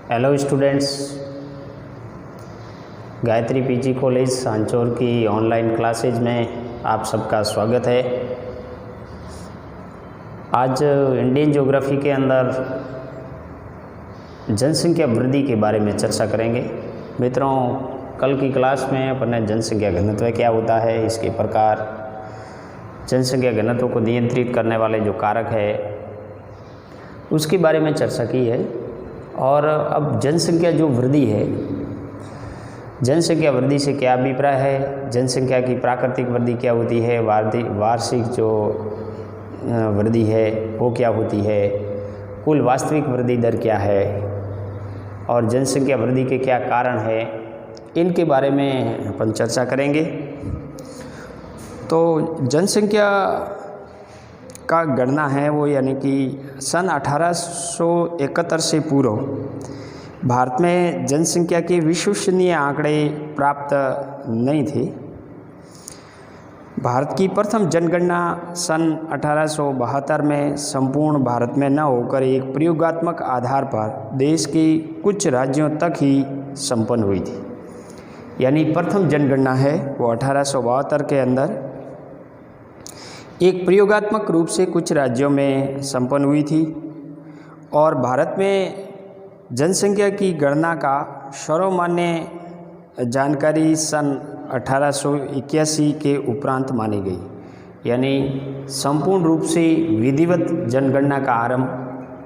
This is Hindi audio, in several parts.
Hello students, Gayatri PG college Sanchore की ऑनलाइन क्लासेज में आप सबका स्वागत है। आज इंडियन ज्योग्राफी के अंदर जनसंख्या वृद्धि के बारे में चर्चा करेंगे। मित्रों, कल की क्लास में अपन ने जनसंख्या घनत्व क्या होता है, इसके प्रकार, जनसंख्या घनत्व को नियंत्रित करने वाले जो कारक है उसके बारे में चर्चा की है। और अब जनसंख्या जो वृद्धि है, जनसंख्या वृद्धि से क्या अभिप्राय है, जनसंख्या की प्राकृतिक वृद्धि क्या होती है, वार्षिक जो वृद्धि है वो क्या होती है, कुल वास्तविक वृद्धि दर क्या है और जनसंख्या वृद्धि के क्या कारण है, इनके बारे में अपन चर्चा करेंगे। तो जनसंख्या का गणना है वो, यानी कि सन 1871 से पूर्व भारत में जनसंख्या के विश्वसनीय आंकड़े प्राप्त नहीं थे। भारत की प्रथम जनगणना सन 1872 में संपूर्ण भारत में न होकर एक प्रयोगात्मक आधार पर देश के कुछ राज्यों तक ही संपन्न हुई थी। यानी प्रथम जनगणना है वो 1872 के अंदर एक प्रयोगात्मक रूप से कुछ राज्यों में संपन्न हुई थी। और भारत में जनसंख्या की गणना का सर्वमान्य जानकारी सन 1881 के उपरांत मानी गई। यानी संपूर्ण रूप से विधिवत जनगणना का आरंभ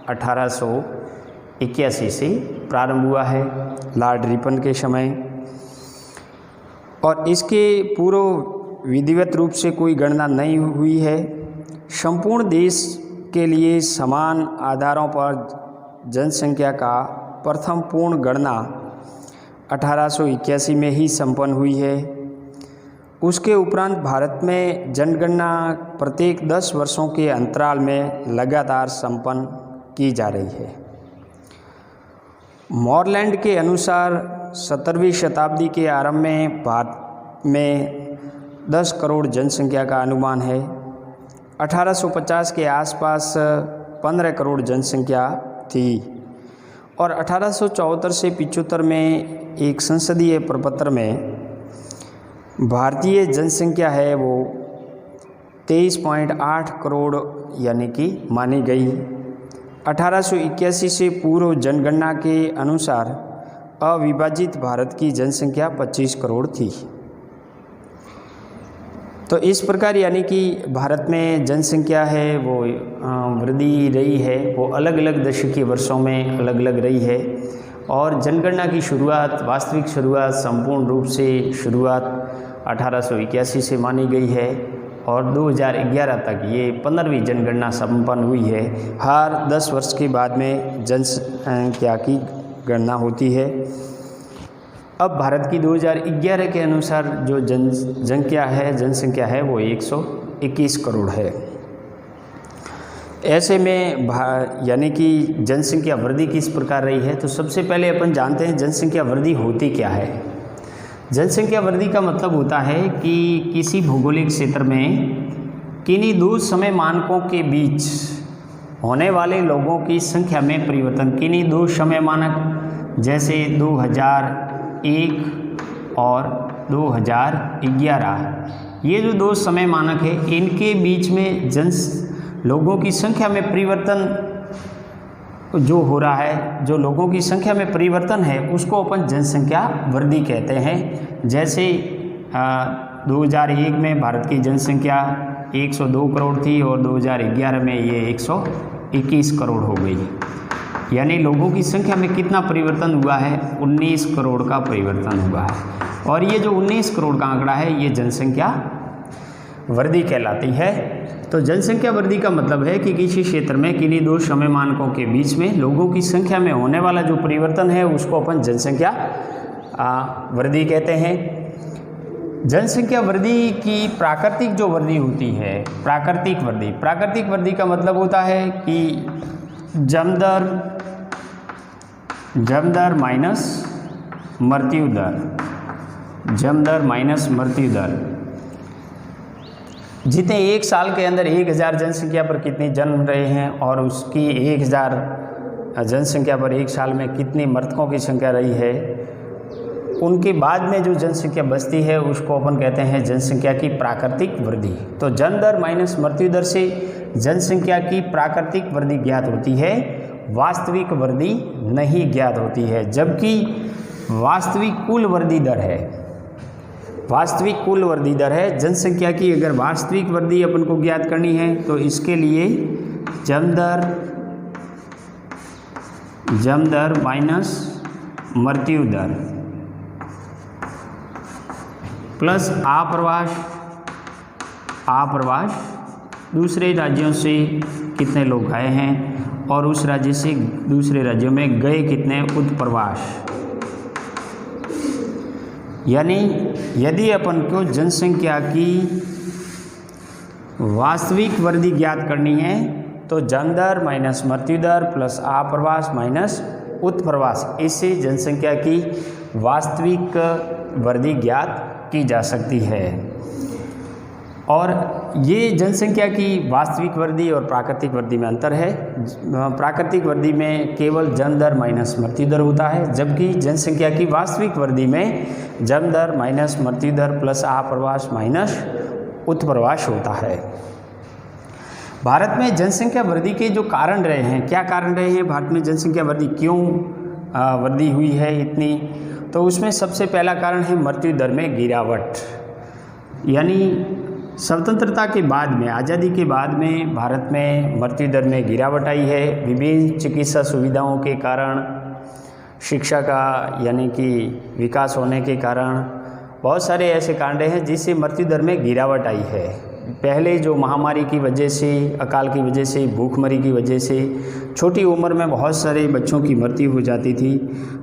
1881 से प्रारंभ हुआ है, लॉर्ड रिपन के समय। और इसके पूर्व विधिवत रूप से कोई गणना नहीं हुई है। संपूर्ण देश के लिए समान आधारों पर जनसंख्या का प्रथम पूर्ण गणना 1881 में ही संपन्न हुई है। उसके उपरांत भारत में जनगणना प्रत्येक 10 वर्षों के अंतराल में लगातार संपन्न की जा रही है। मॉरलैंड के अनुसार 17वीं शताब्दी के आरंभ में भारत में 10 करोड़ जनसंख्या का अनुमान है। 1850 के आसपास 15 करोड़ जनसंख्या थी। और 1874 से 75 में एक संसदीय प्रपत्र में भारतीय जनसंख्या है वो 23.8 करोड़ यानी कि मानी गई। 1881 से पूर्व जनगणना के अनुसार अविभाजित भारत की जनसंख्या 25 करोड़ थी। तो इस प्रकार यानी कि भारत में जनसंख्या है वो वृद्धि रही है, वो अलग अलग दशकीय वर्षों में अलग अलग रही है। और जनगणना की शुरुआत, वास्तविक शुरुआत, संपूर्ण रूप से शुरुआत 1881 से मानी गई है। और 2011 तक ये 15वीं जनगणना संपन्न हुई है। हर 10 वर्ष के बाद में जनसंख्या की गणना होती है। अब भारत की 2011 के अनुसार जो जनसंख्या है वो 121 करोड़ है। ऐसे में यानी कि जनसंख्या वृद्धि किस प्रकार रही है, तो सबसे पहले अपन जानते हैं जनसंख्या वृद्धि होती क्या है। जनसंख्या वृद्धि का मतलब होता है कि किसी भौगोलिक क्षेत्र में किन्हीं दो समय मानकों के बीच होने वाले लोगों की संख्या में परिवर्तन। किन्हीं दो समय मानक जैसे 2001 और 2011, ये जो दो समय मानक है, इनके बीच में लोगों की संख्या में परिवर्तन जो हो रहा है, जो लोगों की संख्या में परिवर्तन है, उसको अपन जनसंख्या वृद्धि कहते हैं। जैसे 2001 में भारत की जनसंख्या 102 करोड़ थी और 2011 में ये 121 करोड़ हो गई। यानी लोगों की संख्या में कितना परिवर्तन हुआ है, 19 करोड़ का परिवर्तन हुआ है। और ये जो 19 करोड़ का आंकड़ा है, ये जनसंख्या वृद्धि कहलाती है। तो जनसंख्या वृद्धि का मतलब है कि किसी क्षेत्र में किन्हीं दो समय मानकों के बीच में लोगों की संख्या में होने वाला जो परिवर्तन है उसको अपन जनसंख्या वृद्धि कहते हैं। जनसंख्या वृद्धि की प्राकृतिक जो वृद्धि होती है, प्राकृतिक वृद्धि का मतलब होता है कि जन्म दर माइनस मृत्यु दर, जितने एक साल के अंदर 1000 जनसंख्या पर कितने जन्म रहे हैं और उसकी 1000 जनसंख्या पर एक साल में कितनी मृतकों की संख्या रही है, उनके बाद में जो जनसंख्या बचती है उसको अपन कहते हैं जनसंख्या की प्राकृतिक वृद्धि। तो जन्म दर माइनस मृत्यु दर से जनसंख्या की प्राकृतिक वृद्धि ज्ञात होती है, वास्तविक वृद्धि नहीं ज्ञात होती है। जबकि वास्तविक कुल वृद्धि दर है, वास्तविक कुल वृद्धि दर है जनसंख्या की। अगर वास्तविक वृद्धि अपन को ज्ञात करनी है तो इसके लिए जन्म दर माइनस मृत्यु दर प्लस आप्रवास दूसरे राज्यों से कितने लोग आए हैं और उस राज्य से दूसरे राज्यों में गए कितने उत्प्रवास। यानी यदि अपन को जनसंख्या की वास्तविक वृद्धि ज्ञात करनी है तो जन्म दर माइनस मृत्यु दर प्लस आप्रवास माइनस उत्प्रवास, इससे जनसंख्या की वास्तविक वृद्धि ज्ञात की जा सकती है। और ये जनसंख्या की वास्तविक वृद्धि और प्राकृतिक वृद्धि में अंतर है। प्राकृतिक वृद्धि में केवल जन्म दर माइनस मृत्यु दर होता है, जबकि जनसंख्या की वास्तविक वृद्धि में जन्म दर माइनस मृत्यु दर प्लस आप्रवास माइनस उत्प्रवास होता है। भारत में जनसंख्या वृद्धि के जो कारण रहे हैं, क्या कारण रहे हैं भारत में जनसंख्या वृद्धि क्यों वृद्धि हुई है इतनी, तो उसमें सबसे पहला कारण है मृत्यु दर में गिरावट। यानी स्वतंत्रता के बाद में, आज़ादी के बाद में भारत में मृत्यु दर में गिरावट आई है। विभिन्न चिकित्सा सुविधाओं के कारण, शिक्षा का यानी कि विकास होने के कारण बहुत सारे ऐसे कारण हैं जिससे मृत्यु दर में गिरावट आई है। पहले जो महामारी की वजह से, अकाल की वजह से, भूखमरी की वजह से छोटी उम्र में बहुत सारे बच्चों की मृत्यु हो जाती थी।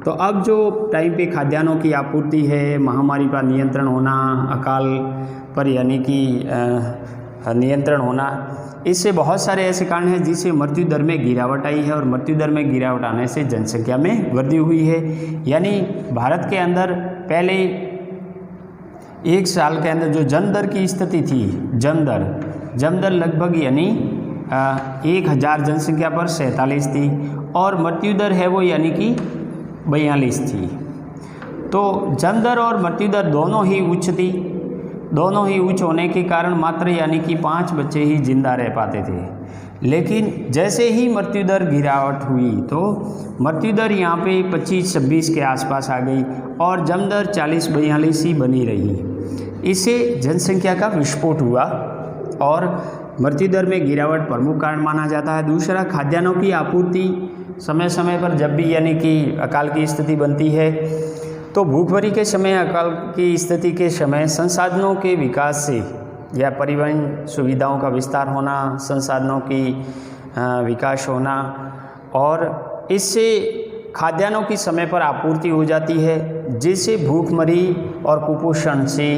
तो अब जो टाइम पे खाद्यान्नों की आपूर्ति है, महामारी पर नियंत्रण होना, अकाल पर यानी कि नियंत्रण होना, इससे बहुत सारे ऐसे कारण हैं जिससे मृत्यु दर में गिरावट आई है और मृत्यु दर में गिरावट आने से जनसंख्या में वृद्धि हुई है। यानी भारत के अंदर पहले एक साल के अंदर जो जन्म दर की स्थिति थी, जन्म दर लगभग यानी 1000 जनसंख्या पर 47 थी और मृत्यु दर है वो यानी कि 42 थी। तो जन्म दर और मृत्यु दर दोनों ही उच्च थी। दोनों ही उच्च होने के कारण मात्र यानी कि 5 बच्चे ही जिंदा रह पाते थे। लेकिन जैसे ही मृत्यु दर गिरावट हुई तो मृत्यु दर यहाँ पे 25-26 के आसपास आ गई और जन्म दर 40-42 ही बनी रही। इससे जनसंख्या का विस्फोट हुआ और मृत्यु दर में गिरावट प्रमुख कारण माना जाता है। दूसरा, खाद्यान्नों की आपूर्ति समय समय पर जब भी यानी कि अकाल की स्थिति बनती है तो भूखमरी के समय, अकाल की स्थिति के समय संसाधनों के विकास से या परिवहन सुविधाओं का विस्तार होना, संसाधनों की विकास होना और इससे खाद्यान्नों की समय पर आपूर्ति हो जाती है, जिससे भूखमरी और कुपोषण से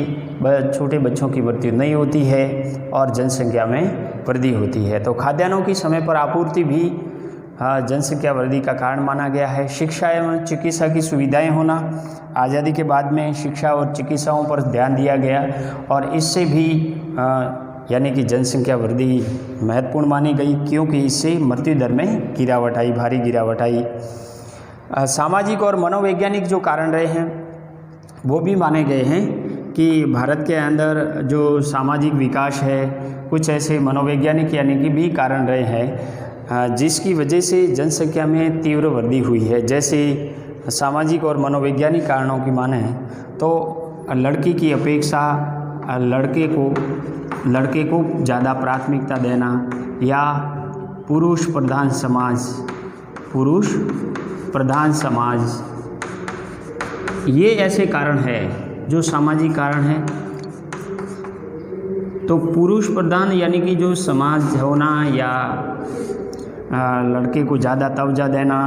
छोटे बच्चों की मृत्यु नहीं होती है और जनसंख्या में वृद्धि होती है। तो खाद्यान्नों की समय पर आपूर्ति भी जनसंख्या वृद्धि का कारण माना गया है। शिक्षा एवं चिकित्सा की सुविधाएं होना, आज़ादी के बाद में शिक्षा और चिकित्साओं पर ध्यान दिया गया और इससे भी यानी कि जनसंख्या वृद्धि महत्वपूर्ण मानी गई, क्योंकि इससे मृत्यु दर में गिरावट आई, भारी गिरावट आई। सामाजिक और मनोवैज्ञानिक जो कारण रहे हैं वो भी माने गए हैं कि भारत के अंदर जो सामाजिक विकास है, कुछ ऐसे मनोवैज्ञानिक यानी कि भी कारण रहे हैं जिसकी वजह से जनसंख्या में तीव्र वृद्धि हुई है। जैसे सामाजिक और मनोवैज्ञानिक कारणों की माने तो लड़की की अपेक्षा लड़के को ज़्यादा प्राथमिकता देना या पुरुष प्रधान समाज, ये ऐसे कारण हैं जो सामाजिक कारण हैं। तो पुरुष प्रधान यानी कि जो समाज होना या लड़के को ज़्यादा तवज्जो देना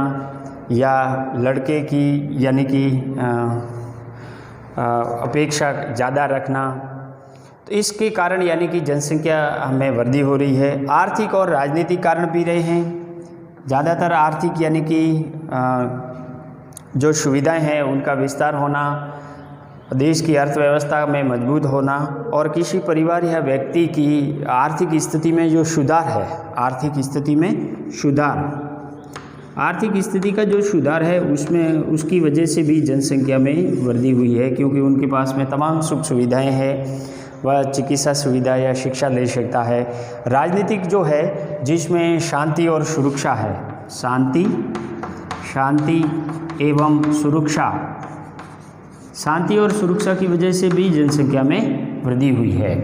या लड़के की यानी कि अपेक्षा ज़्यादा रखना, तो इसके कारण यानी कि जनसंख्या में वृद्धि हो रही है। आर्थिक और राजनीतिक कारण भी रहे हैं। ज़्यादातर आर्थिक यानी कि जो सुविधाएं हैं उनका विस्तार होना, देश की अर्थव्यवस्था में मजबूत होना और किसी परिवार या व्यक्ति की आर्थिक स्थिति में जो सुधार है, आर्थिक स्थिति में सुधार, आर्थिक स्थिति का जो सुधार है उसमें उसकी वजह से भी जनसंख्या में वृद्धि हुई है, क्योंकि उनके पास में तमाम सुख सुविधाएं हैं, वह चिकित्सा सुविधा या शिक्षा ले सकता है। राजनीतिक जो है जिसमें शांति और सुरक्षा है, शांति एवं सुरक्षा, शांति और सुरक्षा की वजह से भी जनसंख्या में वृद्धि हुई है।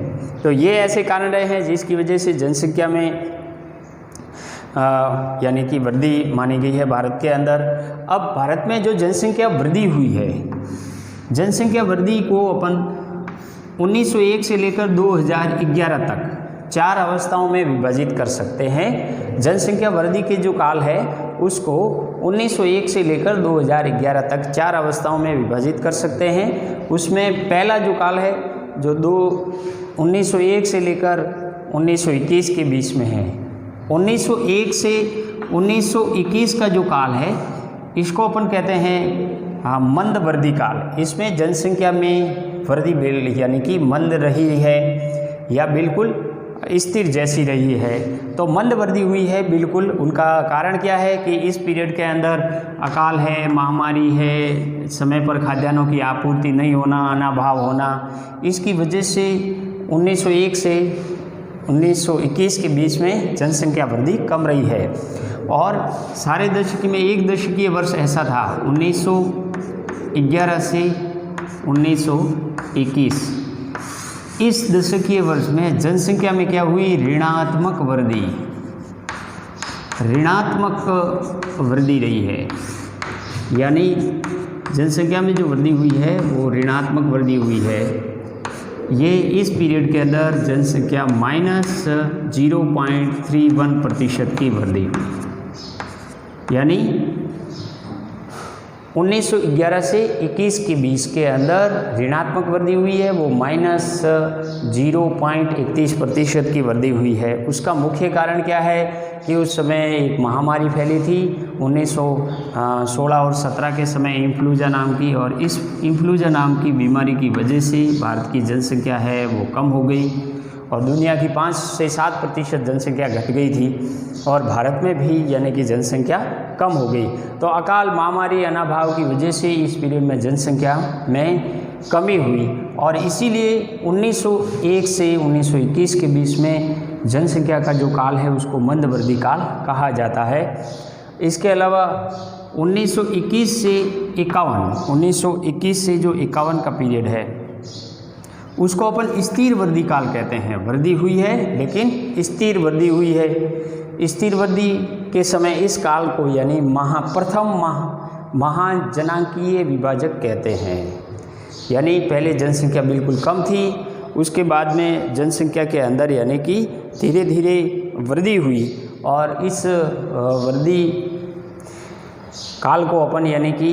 तो ये ऐसे कारण रहे हैं जिसकी वजह से जनसंख्या में यानी कि वृद्धि मानी गई है भारत के अंदर। अब भारत में जो जनसंख्या वृद्धि हुई है, जनसंख्या वृद्धि को अपन 1901 से लेकर 2011 तक 4 अवस्थाओं में विभाजित कर सकते हैं। जनसंख्या वृद्धि के जो काल है उसको 1901 से लेकर 2011 तक 4 अवस्थाओं में विभाजित कर सकते हैं। उसमें पहला जो काल है जो 1901 से लेकर 1921 के बीच में है। 1901 से 1921 का जो काल है इसको अपन कहते हैं मंद वृद्धि काल। इसमें जनसंख्या में वृद्धि यानी कि मंद रही है या बिल्कुल स्थिर जैसी रही है। तो मंद वृद्धि हुई है बिल्कुल। उनका कारण क्या है कि इस पीरियड के अंदर अकाल है, महामारी है, समय पर खाद्यान्नों की आपूर्ति नहीं होना, अनाभाव होना, इसकी वजह से 1901 से 1921 के बीच में जनसंख्या वृद्धि कम रही है। और सारे दशक में एक दशकीय वर्ष ऐसा था 1911 से 1921। इस दशकीय वर्ष में जनसंख्या में क्या हुई? ऋणात्मक वृद्धि रही है। यानी जनसंख्या में जो वृद्धि हुई है वो ऋणात्मक वृद्धि हुई है। ये इस पीरियड के अंदर जनसंख्या -0.31% की वृद्धि हुई। यानी 1911 से 21 के बीच के अंदर ऋणात्मक वृद्धि हुई है, वो -0.31% की वृद्धि हुई है। उसका मुख्य कारण क्या है कि उस समय एक महामारी फैली थी 1916 और 17 के समय इन्फ्लूएंजा नाम की, और इस इन्फ्लूएंजा नाम की बीमारी की वजह से भारत की जनसंख्या है वो कम हो गई और दुनिया की 5 से 7% जनसंख्या घट गई थी और भारत में भी यानी कि जनसंख्या कम हो गई। तो अकाल, महामारी, अनाभाव की वजह से इस पीरियड में जनसंख्या में कमी हुई और इसीलिए 1901 से 1921 के बीच में जनसंख्या का जो काल है उसको मंदवृद्धि काल कहा जाता है। इसके अलावा 1921 से 51 का पीरियड है उसको अपन स्थिर वृद्धि काल कहते हैं। वृद्धि हुई है लेकिन स्थिर वृद्धि हुई है। स्थिर वृद्धि के समय इस काल को यानी प्रथम महाजनांकीय विभाजक कहते हैं। यानी पहले जनसंख्या बिल्कुल कम थी, उसके बाद में जनसंख्या के अंदर यानी कि धीरे धीरे वृद्धि हुई और इस वृद्धि काल को अपन यानी कि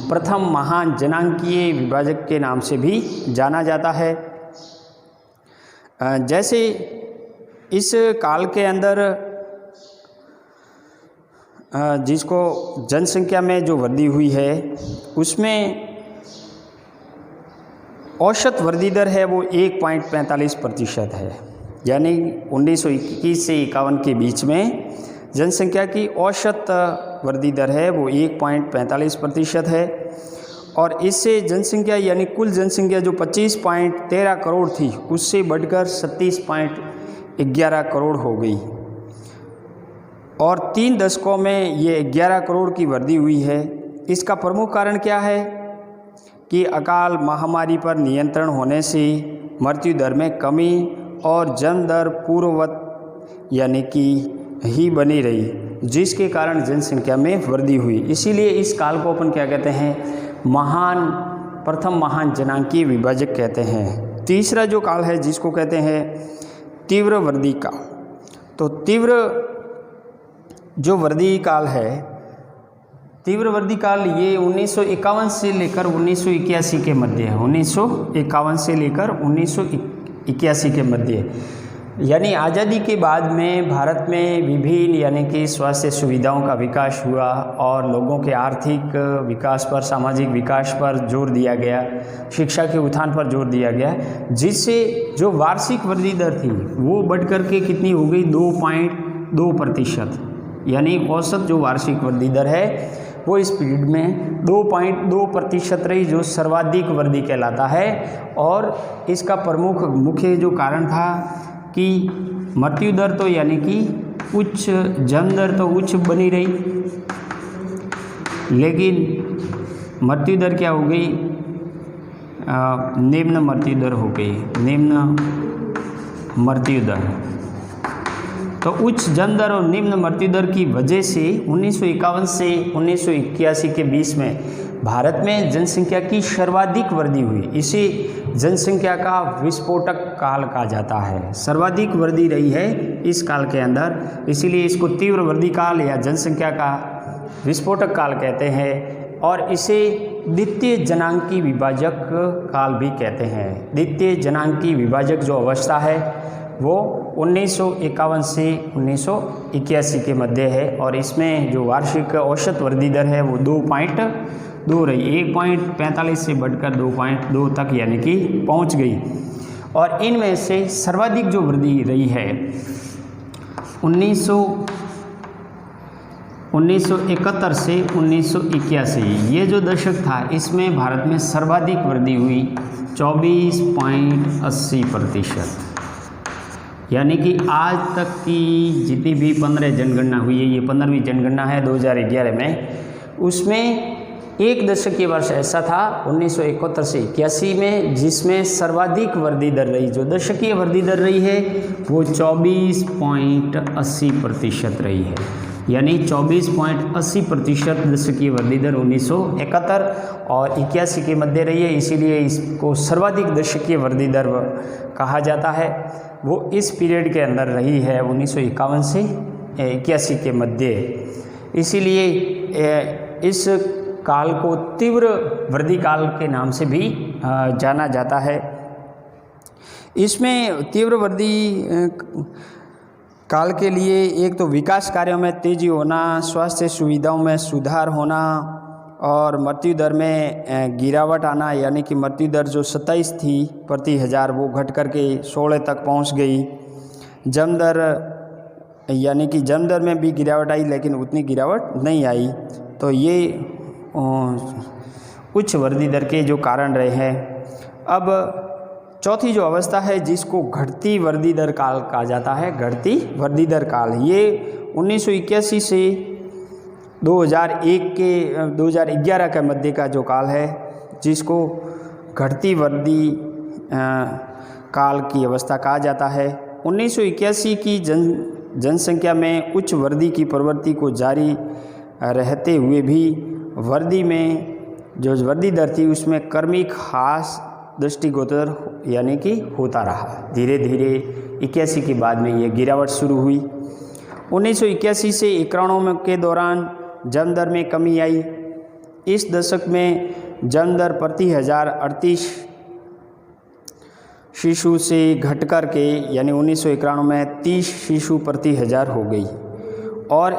प्रथम महाजनांकीय विभाजक के नाम से भी जाना जाता है। जैसे इस काल के अंदर जिसको जनसंख्या में जो वृद्धि हुई है उसमें औसत वृद्धि दर है वो 1.45% है। यानी 1921 से 51 के बीच में जनसंख्या की औसत वृद्धि दर है वो 1.45% है और इससे जनसंख्या यानी कुल जनसंख्या जो 25.13 करोड़ थी उससे बढ़कर 37.11 करोड़ हो गई और 3 दशकों में ये 11 करोड़ की वृद्धि हुई है। इसका प्रमुख कारण क्या है कि अकाल, महामारी पर नियंत्रण होने से मृत्यु दर में कमी और जन्म दर पूर्ववत यानी कि ही बनी रही, जिसके कारण जनसंख्या में वृद्धि हुई। इसीलिए इस काल को अपन क्या कहते हैं? प्रथम महान जनांकीय विभाजक कहते हैं। तीसरा जो काल है जिसको कहते हैं तीव्र वृद्धि काल। तो तीव्र जो वृद्धि काल है, तीव्र वृद्धि काल ये 1951 से लेकर 1981 के मध्य है। 1951 से लेकर 1981 के मध्य, यानी आज़ादी के बाद में भारत में विभिन्न यानी कि स्वास्थ्य सुविधाओं का विकास हुआ और लोगों के आर्थिक विकास पर, सामाजिक विकास पर जोर दिया गया, शिक्षा के उत्थान पर जोर दिया गया, जिससे जो वार्षिक वृद्धि दर थी वो बढ़ कर के कितनी हो गई? 2.2%। यानी औसत जो वार्षिक वृद्धि दर है वो इस पीरियड में 2.2% रही, जो सर्वाधिक वृद्धि कहलाता है। और इसका प्रमुख मुख्य जो कारण था कि मृत्यु दर तो यानी कि उच्च, जन्म दर तो उच्च बनी रही, लेकिन मृत्यु दर क्या हो गई, निम्न मृत्यु दर हो गई, निम्न मृत्यु दर। तो उच्च जन्म दर और निम्न मृत्यु दर की वजह से 1951 से 1981 के बीच में भारत में जनसंख्या की सर्वाधिक वृद्धि हुई। इसे जनसंख्या का विस्फोटक काल कहा जाता है। सर्वाधिक वृद्धि रही है इस काल के अंदर, इसीलिए इसको तीव्र वृद्धि काल या जनसंख्या का विस्फोटक काल कहते हैं। और इसे द्वितीय जनांकी विभाजक काल भी कहते हैं। द्वितीय जनांकी विभाजक जो अवस्था है वो 1951 से 1981 के मध्य है, और इसमें जो वार्षिक औसत वृद्धि दर है वो 2.2 रही, 1.45 से बढ़कर 2.2 तक यानी कि पहुंच गई। और इनमें से सर्वाधिक जो वृद्धि रही है 1971 से 1981, ये जो दशक था इसमें भारत में सर्वाधिक वृद्धि हुई 24.80%। यानी कि आज तक की जितनी भी 15 जनगणना हुई है, ये 15वीं जनगणना है 2011 में, उसमें एक दशकीय वर्ष ऐसा था 1971 से 81 में जिसमें सर्वाधिक वृद्धि दर रही। जो दशकीय वृद्धि दर रही है वो 24.80% रही है, यानी 24.80% दशकीय वृद्धि दर 1971 और 81 के मध्य रही है। इसीलिए इसको सर्वाधिक दशकीय वृद्धि दर कहा जाता है। वो इस पीरियड के अंदर रही है 1951 से 81 के मध्य। इसीलिए इस काल को तीव्र वृद्धि काल के नाम से भी जाना जाता है। इसमें तीव्र वृद्धि काल के लिए एक तो विकास कार्यों में तेजी होना, स्वास्थ्य सुविधाओं में सुधार होना और मृत्यु दर में गिरावट आना, यानी कि मृत्यु दर जो 27 थी प्रति हज़ार वो घट करके 16 तक पहुंच गई। जन्म दर यानी कि जन्म दर में भी गिरावट आई, लेकिन उतनी गिरावट नहीं आई। तो ये उच्च वृद्धि दर के जो कारण रहे हैं। अब चौथी जो अवस्था है जिसको घटती वृद्धि दर काल कहा जाता है, घटती वृद्धि दर काल, ये 1981 से 2011 के मध्य का जो काल है जिसको घटती वृद्धि काल की अवस्था कहा जाता है। 1981 की जनसंख्या में उच्च वृद्धि की प्रवृत्ति को जारी रहते हुए भी वृद्धि में जो वृद्धि दर थी उसमें क्रमिक ह्रास दृष्टिगोचर यानी कि होता रहा। धीरे धीरे 81 के बाद में ये गिरावट शुरू हुई। 1981 से 91 के दौरान जन्म दर में कमी आई। इस दशक में जन्म दर प्रति हज़ार 38 शिशु से घटकर के यानी 1991 में 30 शिशु प्रति हज़ार हो गई और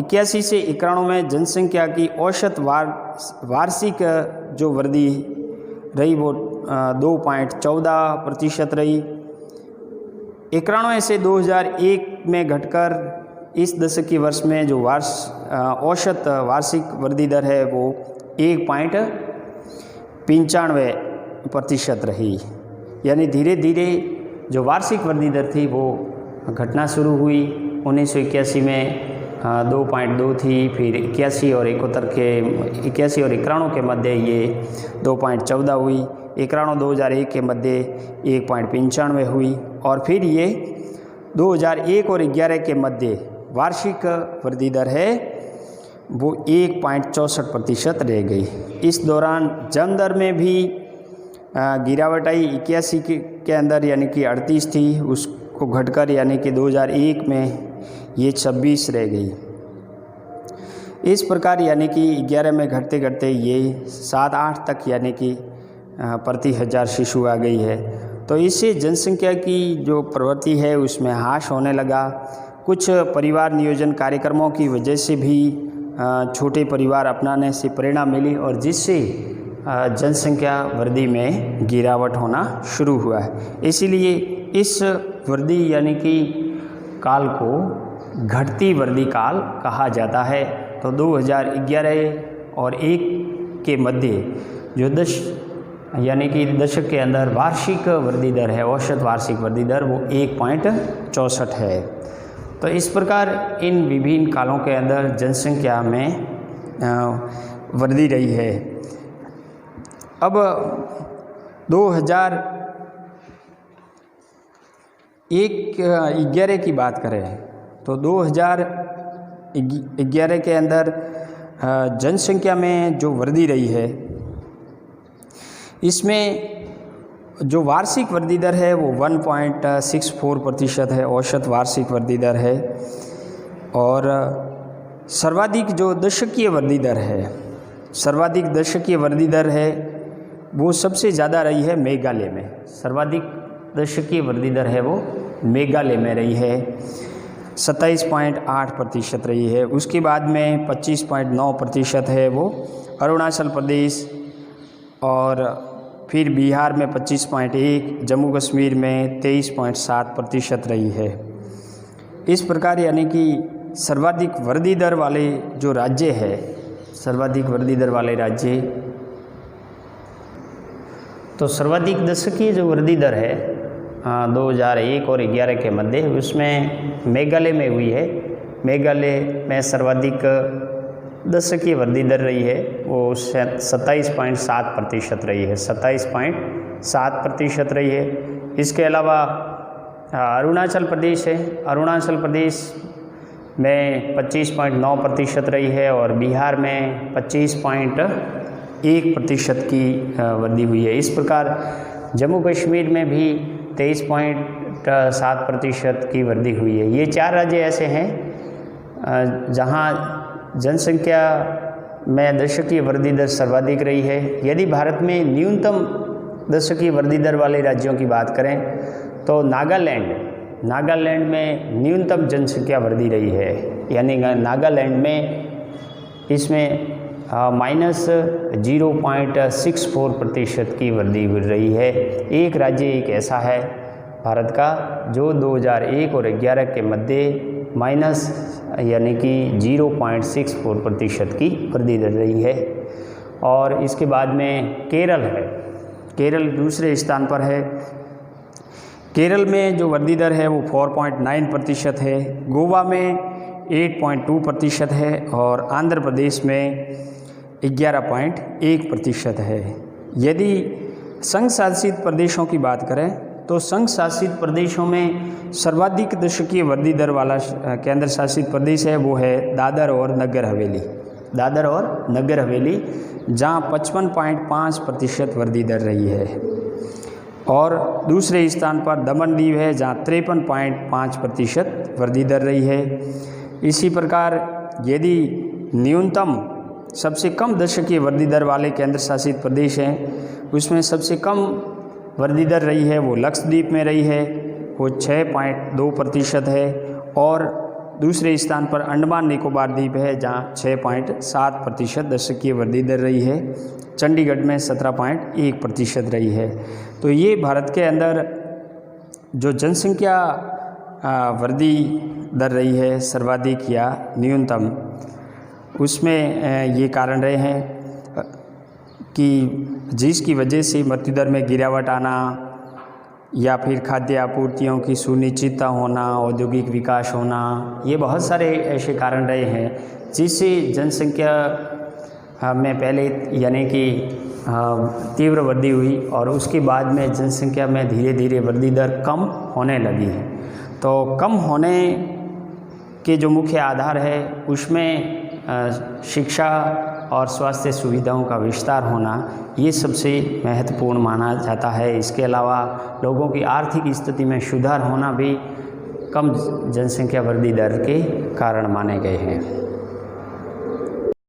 81 से 91 में जनसंख्या की औसत वार्षिक जो वृद्धि रही वो 2.14% रही। 91 से 2001 में घटकर इस दशक की वर्ष में जो औसत वार्षिक वृद्धि दर है वो 1.95% रही। यानी धीरे धीरे जो वार्षिक वृद्धि दर थी वो घटना शुरू हुई। 1981 में 2.2 थी, फिर 81 और 91 के मध्य ये 2.14 हुई। 91-2001 के मध्य 1.95 हुई और फिर ये 2001 और 11 के मध्य वार्षिक वृद्धि दर है वो 1.64% रह गई। इस दौरान जन्म दर में भी गिरावट आई। 81 के अंदर यानी कि 38 थी, उसको घटकर यानी कि 2001 में ये 26 रह गई। इस प्रकार यानी कि 11 में घटते घटते ये 7-8 तक यानी कि प्रति हज़ार शिशु आ गई है। तो इससे जनसंख्या की जो प्रवृत्ति है उसमें ह्रास होने लगा। कुछ परिवार नियोजन कार्यक्रमों की वजह से भी छोटे परिवार अपनाने से प्रेरणा मिली और जिससे जनसंख्या वृद्धि में गिरावट होना शुरू हुआ है। इसीलिए इस वृद्धि यानी कि काल को घटती वृद्धि काल कहा जाता है। तो 2011 और 1 के मध्य जो यानी कि दशक के अंदर वार्षिक वृद्धि दर है, औसत वार्षिक वृद्धि दर, वो 1.64 है। तो इस प्रकार इन विभिन्न कालों के अंदर जनसंख्या में वृद्धि रही है। अब 2011 की बात करें तो 2011 के अंदर जनसंख्या में जो वृद्धि रही है, इसमें जो वार्षिक वृद्धि दर है वो 1.64% है, औसत वार्षिक वृद्धि दर है। और सर्वाधिक जो दशकीय वृद्धि दर है, सर्वाधिक दशकीय वृद्धि दर है वो सबसे ज़्यादा रही है मेघालय में। सर्वाधिक दशकीय वृद्धि दर है वो मेघालय में रही है, 27.8% रही है। उसके बाद में 25.9% है वो अरुणाचल प्रदेश, और फिर बिहार में 25.1, जम्मू कश्मीर में 23.7% रही है। इस प्रकार यानी कि सर्वाधिक वृद्धि दर वाले जो राज्य है, सर्वाधिक वृद्धि दर वाले राज्य, तो सर्वाधिक दशकीय जो वृद्धि दर है 2001 और 11 के मध्य, उसमें मेघालय में हुई है। मेघालय में सर्वाधिक दशकीय वृद्धि दर रही है वो 27.7% रही है, 27.7% रही है। इसके अलावा अरुणाचल प्रदेश है, अरुणाचल प्रदेश में 25.9% रही है, और बिहार में 25.1% की वृद्धि हुई है। इस प्रकार जम्मू कश्मीर में भी 23.7% की वृद्धि हुई है। ये 4 राज्य ऐसे हैं जहाँ जनसंख्या में दशकीय वृद्धि दर सर्वाधिक रही है। यदि भारत में न्यूनतम दशकीय वृद्धि दर वाले राज्यों की बात करें तो नागालैंड में न्यूनतम जनसंख्या वृद्धि रही है, यानी नागालैंड में इसमें -0.64% की वृद्धि हो रही है। एक राज्य एक ऐसा है भारत का जो 2001 और 11 के मध्य माइनस यानी कि 0.64% की वृद्धि दर रही है। और इसके बाद में केरल है, केरल दूसरे स्थान पर है। केरल में जो वृद्धि दर है वो 4.9% है, गोवा में 8.2% है, और आंध्र प्रदेश में 11.1% है। यदि संघ शासित प्रदेशों की बात करें तो संघ शासित प्रदेशों में सर्वाधिक दशकीय वृद्धि दर वाला केंद्र शासित प्रदेश है वो है दादर और नगर हवेली। दादर और नगर हवेली जहाँ 55.5% वृद्धि दर रही है। और दूसरे स्थान पर दमन दीव है जहाँ 53.5% वृद्धि दर रही है। इसी प्रकार यदि न्यूनतम सबसे कम दशकीय वृद्धि दर वाले केंद्र शासित प्रदेश हैं, उसमें सबसे कम वृद्धि दर रही है वो लक्षद्वीप में रही है, वो 6.2% है। और दूसरे स्थान पर अंडमान निकोबार द्वीप है जहाँ 6.7% दशकीय वृद्धि दर रही है। चंडीगढ़ में 17.1% रही है। तो ये भारत के अंदर जो जनसंख्या वृद्धि दर रही है सर्वाधिक या न्यूनतम, उसमें ये कारण रहे हैं कि जिसकी वजह से मृत्यु दर में गिरावट आना या फिर खाद्य आपूर्तियों की सुनिश्चितता होना, औद्योगिक विकास होना, ये बहुत सारे ऐसे कारण रहे हैं जिससे जनसंख्या में पहले यानी कि तीव्र वृद्धि हुई और उसके बाद में जनसंख्या में धीरे धीरे वृद्धि दर कम होने लगी है। तो कम होने के जो मुख्य आधार है उसमें शिक्षा और स्वास्थ्य सुविधाओं का विस्तार होना ये सबसे महत्वपूर्ण माना जाता है। इसके अलावा लोगों की आर्थिक स्थिति में सुधार होना भी कम जनसंख्या वृद्धि दर के कारण माने गए हैं।